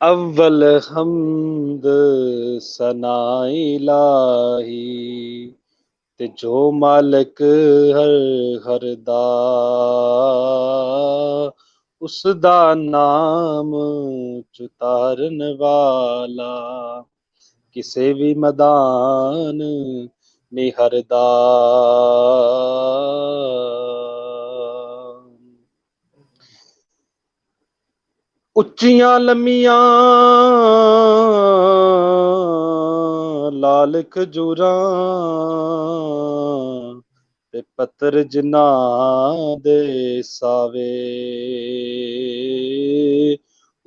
अव्वल हम्द सना इलाही ते जो मालिक हर हर दा उस दा नाम चुतारन वाला किसे भी मैदान निहरदा ਉੱਚੀਆਂ ਲੰਮੀਆਂ ਲਾਲ ਖਜੂਰਾਂ ਤੇ ਪੱਤਰ ਜਿਨ੍ਹਾਂ ਦੇ ਸਾਵੇ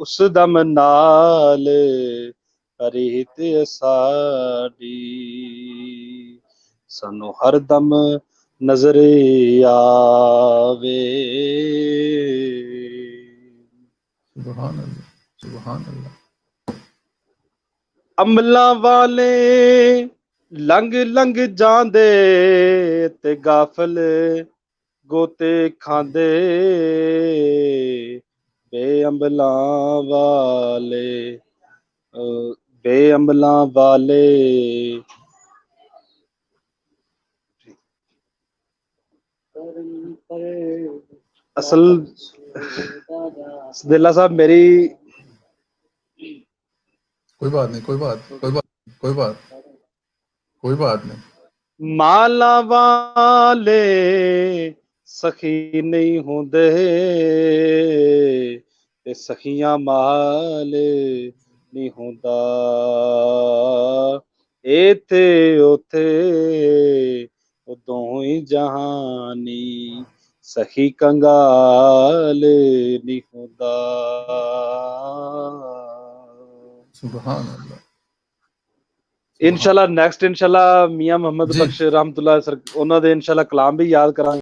ਉਸ ਦਮ ਨਾਲ ਰੀਤ ਸਾਡੀ ਸਾਨੂੰ ਹਰ ਦਮ ਨਜ਼ਰ ਆਵੇ। सुभान अल्लाह, सुभान अल्लाह। ਅਮਲਾਂ ਵਾਲੇ ਲੰਘ ਲੰਘ ਜਾਂਦੇ ਤੇ ਗਾਫਲ ਗੋਤੇ ਖਾਂਦੇ ਬੇਅੰਬਲਾਂ ਵਾਲੇ ਬੇਅੰਬਲਾਂ ਵਾਲੇ ਅਸਲ ਸਦਿੱਲਾ ਸਾਹਿਬ ਮੇਰੀ कोई बात नहीं, कोई बात, कोई बात, कोई बात, कोई बात नहीं। ਮਾਲਾ ਵਾਲੇ ਸਖੀ ਨਹੀਂ ਹੁੰਦੇ ਤੇ ਸਖੀਆਂ ਮਾਲ ਨਹੀਂ ਹੁੰਦਾ ਇੱਥੇ ਉੱਥੇ ਉਦੋਂ ਹੀ ਜਹਾਨੀ ਸਖੀ ਕੰਗਾਲ ਨਹੀਂ ਹੁੰਦਾ। सुभान अल्लाह। ਇਨਸ਼ਾਅੱਲਾ ਨੈਕਸਟ ਇਨਸ਼ਾਅੱਲਾ ਮੀਆਂ ਮੁਹੰਮਦ जी ਬਖਸ਼ ਰਹਿਮਤੁल्लाह ਉਹਨਾਂ ਦੇ ਇਨਸ਼ਾਅੱਲਾ ਕਲਾਮ ਵੀ ਯਾਦ ਕਰਾਂਗੇ।